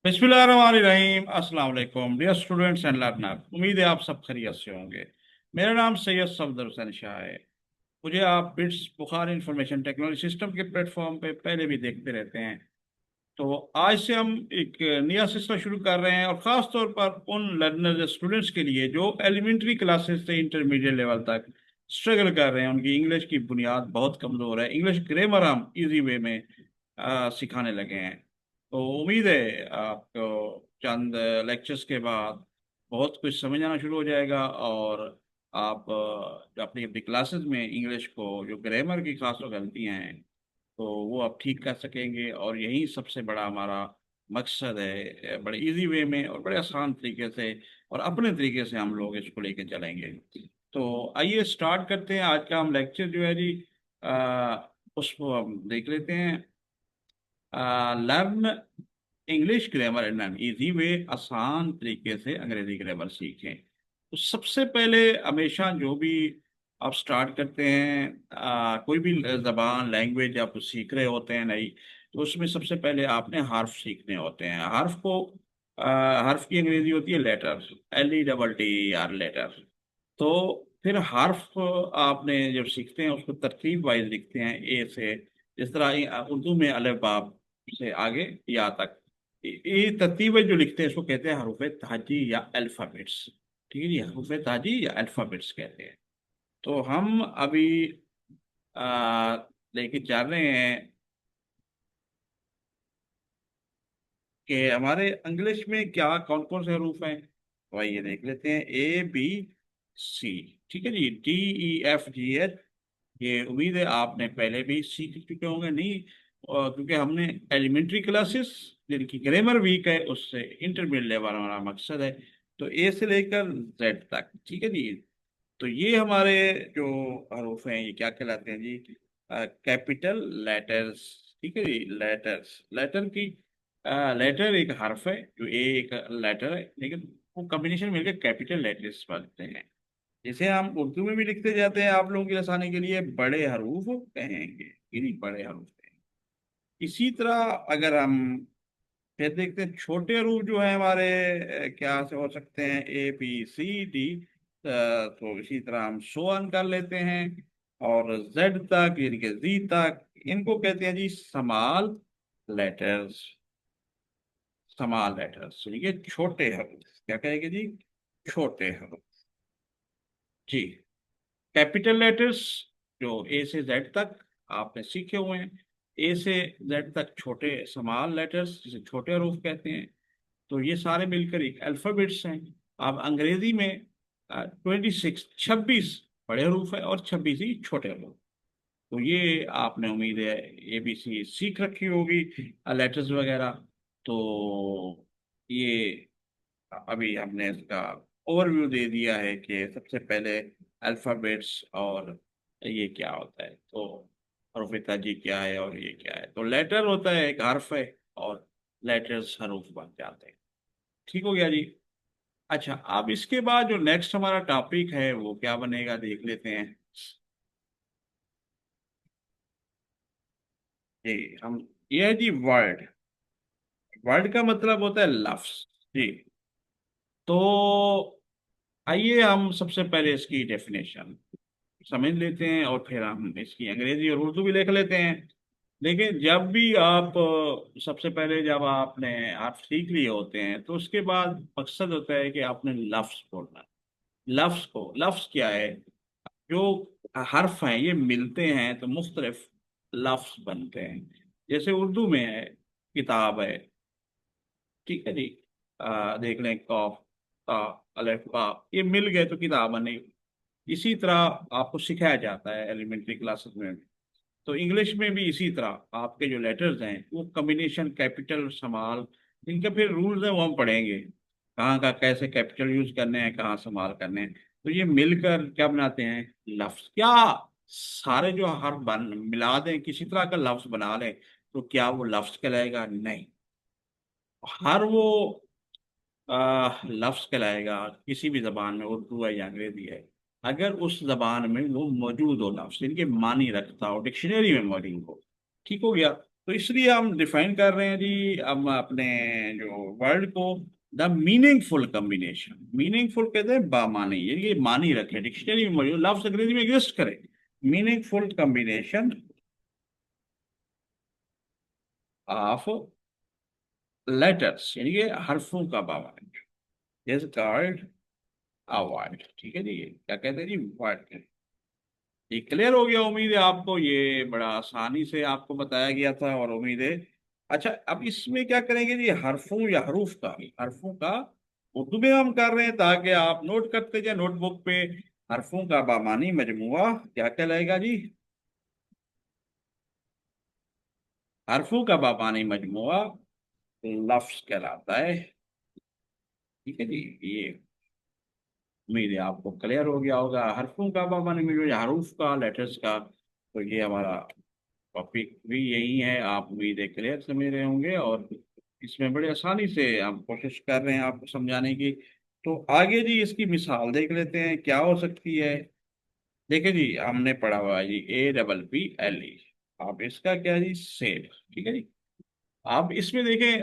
बिस्मिल्लाहिर्रहमानिर्रहीम। अस्सलाम वालेकुम डियर स्टूडेंट्स एंड लर्नर। उम्मीद है आप सब खैरियत से होंगे। मेरा नाम सैयद सफदर हुसैन शाह है। मुझे आप बिट्स बुखार इंफॉर्मेशन टेक्नोलॉजी सिस्टम के प्लेटफॉर्म पे पहले भी देखते रहते हैं। तो आज से हम एक नया सिलसिला शुरू कर रहे हैं, और ख़ास तौर पर उन लर्नर्स स्टूडेंट्स के लिए जो एलिमेंट्री क्लासेस से इंटरमीडिएट लेवल तक स्ट्रगल कर रहे हैं। उनकी इंग्लिश की बुनियाद बहुत कमज़ोर है। इंग्लिश ग्रामर हम इजी वे में सिखाने लगे हैं। तो उम्मीद है आपको चंद लेक्चर्स के बाद बहुत कुछ समझ आना शुरू हो जाएगा, और आप जो अपनी अपनी क्लासेस में इंग्लिश को जो ग्रामर की खास गलतियाँ हैं तो वो आप ठीक कर सकेंगे। और यही सबसे बड़ा हमारा मकसद है, बड़े इजी वे में और बड़े आसान तरीके से और अपने तरीके से हम लोग इसको लेके चलेंगे। तो आइए स्टार्ट करते हैं। आज का हम लेक्चर जो है जी, उसको हम देख लेते हैं। Learn English grammar in an easy way. आसान तरीके से अंग्रेजी ग्रामर सीखें। तो सबसे पहले हमेशा जो भी आप स्टार्ट करते हैं, कोई भी जबान लैंग्वेज आप सीख रहे होते हैं नई, तो उसमें सबसे पहले आपने हर्फ सीखने होते हैं। हर्फ को हर्फ की अंग्रेजी होती है लेटर, LETTER लेटर। तो फिर हर्फ आपने जब सीखते हैं उसको तरतीब वाइज लिखते हैं ए से। जिस तरह उर्दू में अलफ बाब से आगे या तक, ये तरतीब जो लिखते हैं इसको कहते हैं हरूफ ताजी या अल्फ़ाबेट्स। ठीक है जी, हरूफ ताजी या अल्फ़ाबेट्स कहते हैं। तो हम अभी आ, लेके चल रहे हैं कि हमारे इंग्लिश में क्या कौन कौन से हरूफ हैं। तो आइए देख लेते हैं। ABC, ठीक है जी। DEFGH, ये उम्मीद है आपने पहले भी सीख चुके होंगे नहीं, क्योंकि हमने एलिमेंट्री क्लासेस जिनकी ग्रामर वीक है उससे इंटरमीडिएट लेवल हमारा मकसद है। तो ए से लेकर जेड तक, ठीक है जी। तो ये हमारे जो हरूफ हैं ये क्या कहलाते हैं जी? Capital letters. ठीक है जी, लेटर्स। लेटर की लेटर एक हर्फ है, जो ए एक लेटर है, लेकिन वो कॉम्बिनेशन मिलकर कैपिटल लेटर्स बनते हैं। जिसे हम उर्दू में भी लिखते जाते हैं आप लोगों की आसानी के लिए बड़े हरूफ कहेंगे, इन्हीं बड़े हरूफ कहेंगे। इसी तरह अगर हम फिर देखते हैं छोटे हरूफ जो है हमारे, क्या से हो सकते हैं? ABCD। तो इसी तरह हम सो ऑन कर लेते हैं। और जेड तक यानी कि जी तक, इनको कहते हैं जी स्मॉल लेटर्स। स्मॉल लेटर्स यानी कि छोटे हरूफ। क्या कहेंगे जी? छोटे हरूफ। जी। कैपिटल लेटर्स जो ए से जेड तक आपने सीखे हुए हैं। ए से जेड तक छोटे स्मॉल लेटर्स जिसे छोटे हरूफ कहते हैं। तो ये सारे मिलकर एक अल्फाबेट्स हैं। अब अंग्रेजी में 26 26 बड़े हरूफ है और 26 ही छोटे हरूफ। तो ये आपने उम्मीद है ABC सीख रखी होगी, लेटर्स वगैरह। तो ये अभी हमने इसका ओवरव्यू दे दिया है कि सबसे पहले अल्फ़ाबेट्स और ये क्या होता है। तो हरूफ ताजी क्या है और ये क्या है। तो लेटर होता है एक हर्फ है, और लेटर्स हरूफ बन जाते हैं। ठीक हो गया जी। अच्छा, अब इसके बाद जो नेक्स्ट हमारा टॉपिक है वो क्या बनेगा देख लेते हैं। जी, हम ये है जी वर्ड। वर्ड का मतलब होता है लफ्ज। जी। तो आइए हम सबसे पहले इसकी डेफिनेशन समझ लेते हैं, और फिर हम इसकी अंग्रेजी और उर्दू भी लिख लेते हैं। देखिए, जब भी आप सबसे पहले जब आपने आप सीख लिए होते हैं तो उसके बाद मकसद होता है कि आपने लफ्ज बोलना। लफ्ज को, लफ्ज क्या है? जो हर्फ हैं ये मिलते हैं तो मुख्तलिफ लफ्ज बनते हैं। जैसे उर्दू में है किताब है, ठीक है जी। देख लें कॉफ, ता, अलिफ, बा, ये मिल गए तो किताब बनी। इसी तरह आपको सिखाया जाता है एलिमेंट्री क्लासेस में भी। तो इंग्लिश में भी इसी तरह आपके जो लेटर्स हैं वो कम्बिनेशन कैपिटल स्मॉल, इनके फिर रूल्स हैं वो हम पढ़ेंगे। कहाँ का कैसे कैपिटल यूज करने हैं, कहाँ स्मॉल करने हैं। तो ये मिलकर क्या बनाते हैं? लफ्ज। क्या सारे जो हर बन मिला दें किसी तरह का लफ्ज बना लें तो क्या वो लफ्ज कहलाएगा? नहीं। हर वो लफ्ज कहलाएगा किसी भी जबान में, उर्दू है या अंग्रेजी है, अगर उस जबान में वो मौजूद हो, लफ्ज इनके मानी रखता हो, डिक्शनरी में मौजूद हो। ठीक हो गया। तो इसलिए हम डिफाइन कर रहे हैं जी हम अपने जो वर्ड को, द मीनिंगफुल कम्बिनेशन। मीनिंगफुल कहते हैं बामानी, यानी कि मानी रखे, डिक्शनरी में मौजूद लफ्ज अंग्रेजी में एग्जिस्ट करे। मीनिंगफुल कम्बिनेशन ऑफ लेटर्स, यानी कि हरफों का बामानी इज कॉल्ड अ वर्ड। ठीक है जी, क्या कहते हैं जी, वर्ड। ये क्लियर हो गया, उम्मीद है आपको, ये बड़ा आसानी से आपको बताया गया था, और उम्मीद है। अच्छा, अब इसमें क्या करेंगे जी, हरफों या हरूफ का, हरफों का उर्दू में हम कर रहे हैं ताकि आप नोट करते जाए नोटबुक पे। हरफों का बामानी मजमुआ क्या कहलाएगा जी, हरफों का बामानी मजमुआ लफ्ज कहलाता है। ठीक है जी, ये उम्मीद है आपको क्लियर हो गया होगा, हरफों का बामानी में जो हरूफ का, लेटर्स का। तो ये हमारा टॉपिक भी यही है, आप उम्मीद है क्लियर समझ रहे होंगे, और इसमें बड़ी आसानी से हम कोशिश कर रहे हैं आपको समझाने की। तो आगे जी इसकी मिसाल देख लेते हैं क्या हो सकती है। देखिए जी, हमने पढ़ा हुआ है जी APPLE। आप इसका क्या है जी, सेब। ठीक है जी, आप इसमें देखें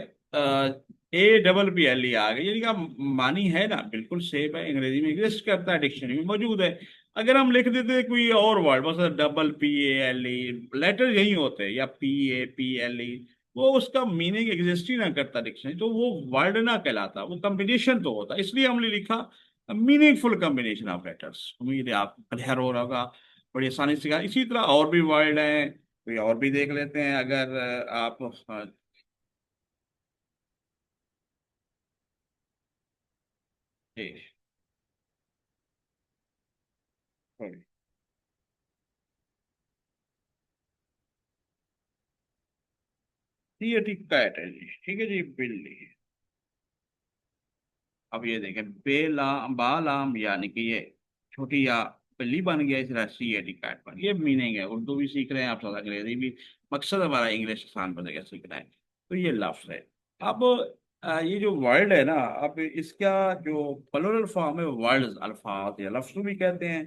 APPLE आ गई, यानी कि मानी है ना, बिल्कुल सेब है, अंग्रेजी में एग्जिस्ट करता है, डिक्शनरी में मौजूद है। अगर हम लिख देते कोई और वर्ड, बस PPLE, लेटर यही होते हैं, या PAPLE, वो उसका मीनिंग एग्जिस्ट ही ना करता डिक्शनरी, तो वो वर्ड ना कहलाता, वो कम्बिनेशन तो होता। इसलिए हमने लिखा मीनिंगफुल कम्बिनेशन ऑफ लेटर्स। उम्मीद है आपको क्लियर हो रहा होगा, बड़ी आसानी से। इसी तरह और भी वर्ड हैं, कोई और भी देख लेते हैं, अगर आप जी, सॉरी, ये ठीक कैट है जी। ठीक है जी, बिल्ली। अब ये देखें, बेलाम बालाम, यानी कि ये छोटी या बिल्ली बन गया, इस तरह सी एटी कैट बन, ये मीनिंग है। उर्दू भी सीख रहे हैं आप, साथ अंग्रेजी भी। मकसद हमारा इंग्लिश आसान बनेगा सीखना है। तो ये लफ्ज है। अब ये जो वर्ड है ना, अब इसका जो प्लुरल फॉर्म है, वर्ड्स, अल्फाज, या लफ्ज भी कहते हैं।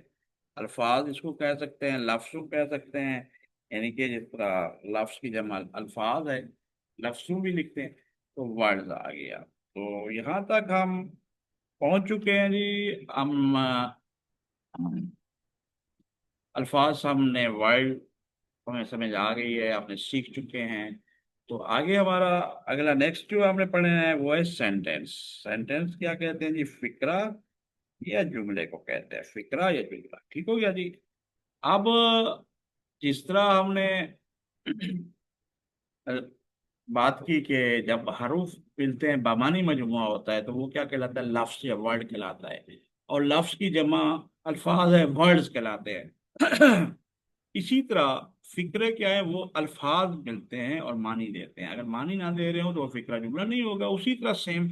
अल्फाज इसको कह सकते हैं, लफ्ज को कह सकते हैं, यानी कि जिस तरह लफ्ज की जमा अल्फाज है, लफ्ज भी लिखते हैं, तो वर्ड्स आ गया। तो यहाँ तक हम पहुंच चुके हैं जी। हम अल्फाज, हमने वर्ड, हमें समझ आ गई है, आपने सीख चुके हैं। तो आगे हमारा अगला नेक्स्ट जो हमने पढ़ना है वो है सेंटेंस। सेंटेंस क्या कहते हैं जी, फिक्रा या जुमले को कहते हैं, फिक्रा या जुमला। ठीक हो गया जी। अब जिस तरह हमने बात की कि जब हरूफ मिलते हैं, बामानी मजमुआ होता है, तो वो क्या कहलाता है, लफ्ज या वर्ड कहलाता है। और लफ्ज की जमा अल्फाज है, वर्ड्स कहलाते हैं। इसी तरह फिक्रे क्या है, वो अल्फाज मिलते हैं और मानी देते हैं। अगर मानी ना दे रहे हो तो वो फिक्रा जुमला नहीं होगा, उसी तरह सेम।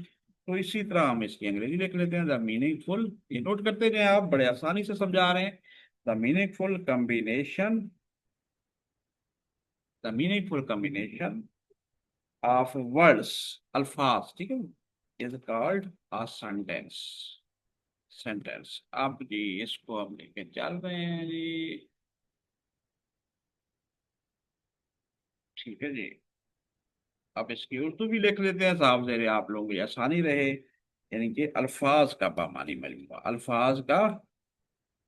तो इसी तरह हम इसकी अंग्रेजी लिख लेते हैं, द मीनिंगफुल। ये नोट करते जाए, आप बड़े आसानी से समझा रहे हैं। The meaningful combination, the meaningful combination of words, अल्फाज, ठीक है, is called a sentence. Sentence. अब जी इसको हम लेके चल रहे हैं जी। ठीक है जी, अब इसकी उर्दू भी लिख लेते हैं साहब, जरे आप लोगों की आसानी रहे। यानी कि अल्फाज का बामानी मजमुआ, अल्फाज का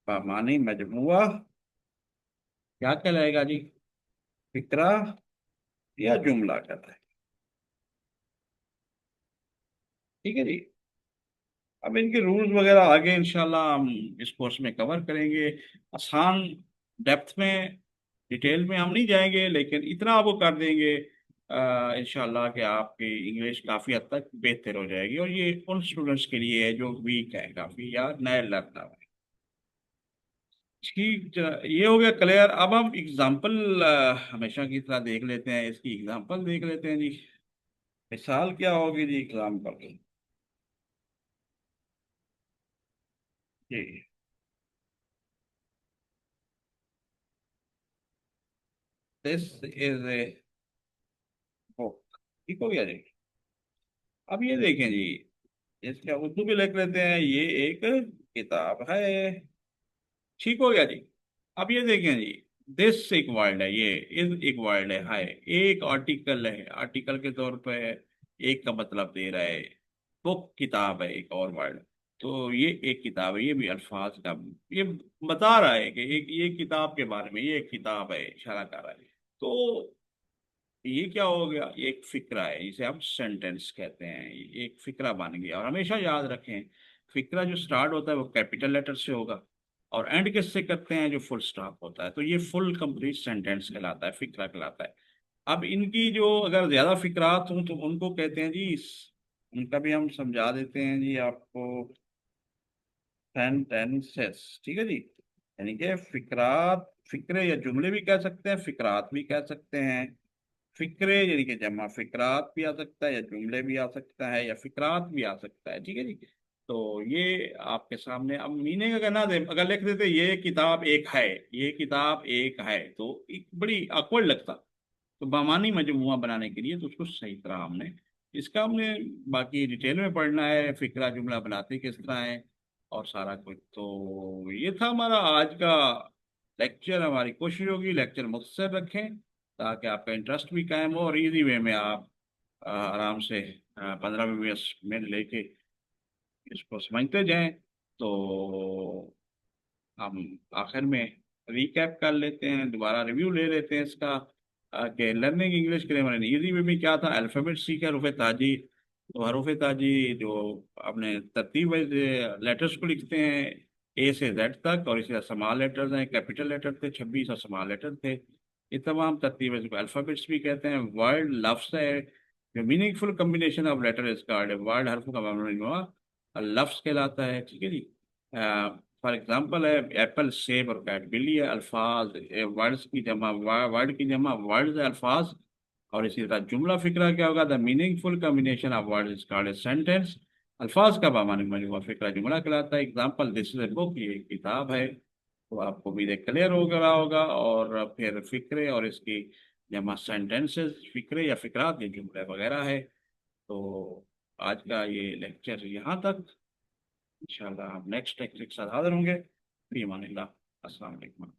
बामानी मजमुआ क्या कहलाएगा जी, फिक्रा या जुमला कहता है। ठीक है जी। अब इनके रूल्स वगैरह आगे इंशाल्लाह हम इस कोर्स में कवर करेंगे। आसान, डेप्थ में, डिटेल में हम नहीं जाएंगे, लेकिन इतना आपको कर देंगे इंशाल्लाह कि आपकी इंग्लिश काफ़ी हद तक बेहतर हो जाएगी। और ये उन स्टूडेंट्स के लिए है जो वीक है काफ़ी, या नए लर्नर है। ठीक, ये हो गया क्लियर। अब हम एग्जाम्पल हमेशा की तरह देख लेते हैं, इसकी एग्जाम्पल देख लेते हैं जी। मिसाल क्या होगी जी, एग्जाम्पल जी। This is a book. ठीक हो गया जी। अब ये देखें जी, इसका उर्दू भी लिख लेते हैं, ये एक किताब है। ठीक हो गया जी। अब ये देखें जी, दिस एक वर्ड है, ये इज एक वर्ड है एक आर्टिकल है, आर्टिकल के तौर पे एक का मतलब दे रहा है। बुक किताब है एक और वर्ड। तो ये एक किताब है, ये भी अल्फाज का, ये बता रहा है कि एक ये किताब के बारे में, ये एक किताब है, इशारा कर रहा है। तो ये क्या हो गया, ये एक फिक्रा है, इसे हम सेंटेंस कहते हैं, ये एक फिक्रा बन गया। और हमेशा याद रखें, फिक्रा जो स्टार्ट होता है वो कैपिटल लेटर से होगा, और एंड किससे करते हैं, जो फुल स्टॉप होता है। तो ये फुल कंप्लीट सेंटेंस कहलाता है, फिक्रा कहलाता है। अब इनकी जो अगर ज्यादा फिक्रात हों तो उनको कहते हैं जी, उनका भी हम समझा देते हैं जी आपको, सेंटेंसेस, ठीक है जी। यानी कि फिक्रात, फिक्रे या जुमले भी कह सकते हैं, फिक्रात भी कह सकते हैं। फिक्रे यानी कि जमा फिक्रात भी आ सकता है, या जुमले भी आ सकता है, या फिक्रात भी आ सकता है, ठीक है जी। तो ये आपके सामने, अब मीनिंग अगर ना दे, अगर लिख देते ये किताब एक है, ये किताब एक है, तो एक बड़ी awkward लगता। तो बामानी मजमूआ बनाने के लिए तो उसको सही तरह हमने, इसका हमने बाकी डिटेल में पढ़ना है, फिक्रा जुमला बनाते किस तरह है और सारा कुछ। तो ये था हमारा आज का लेक्चर। हमारी कोशिश होगी लेक्चर मुख्तसर रखें, ताकि आपका इंटरेस्ट भी कायम हो और इजी वे में आप आराम से 15-20 मिनट लेके इसको समझते जाएं। तो हम आखिर में रिकैप कर लेते हैं, दोबारा रिव्यू ले लेते हैं इसका, कि learning English grammar in easy way में क्या था। अल्फ़ाबेट सीखे, हरूफ ताजी, तो हरूफ ताजी जो आपने तरतीब वाइज लेटर्स को लिखते हैं, ए से जेड तक, और इसी तरह स्मॉल लेटर्स हैं, कैपिटल लेटर थे 26 और स्मॉल लेटर थे, ये तमाम तरतीब वाइज अल्फ़ाबेट्स भी कहते हैं। वर्ड लफ्ज़ है, जो meaningful combination of letter is called word, हरफों का मजमूआ लफ्ज़ कहलाता है, ठीक है जी। फॉर एग्जाम्पल है एप्पल, सेब और कैट, बिल्ली है अल्फाज, वर्ड्स की जमा, वर्ड की जमा वर्ड्स है अल्फाज। और इसी तरह जुमला फिक्रा क्या होगा, the meaningful combination of words is called a sentence. अल्फाज का बामानी मजमूआ फिक्रा जुमला कहलाता है। Example, this is a book, ये एक किताब है। तो आपको भी देख क्लियर हो गया होगा। और फिर फिक्रे और इसकी जमा सेंटेंसेस, फिक्रे या फिक्रात, ये जुमले वगैरह है। तो आज का ये लेक्चर यहाँ तक। इंशाल्लाह हम नेक्स्ट लेक्चर के साथ हाजिर होंगे। फी अमानिल्लाह। अस्सलाम वालेकुम।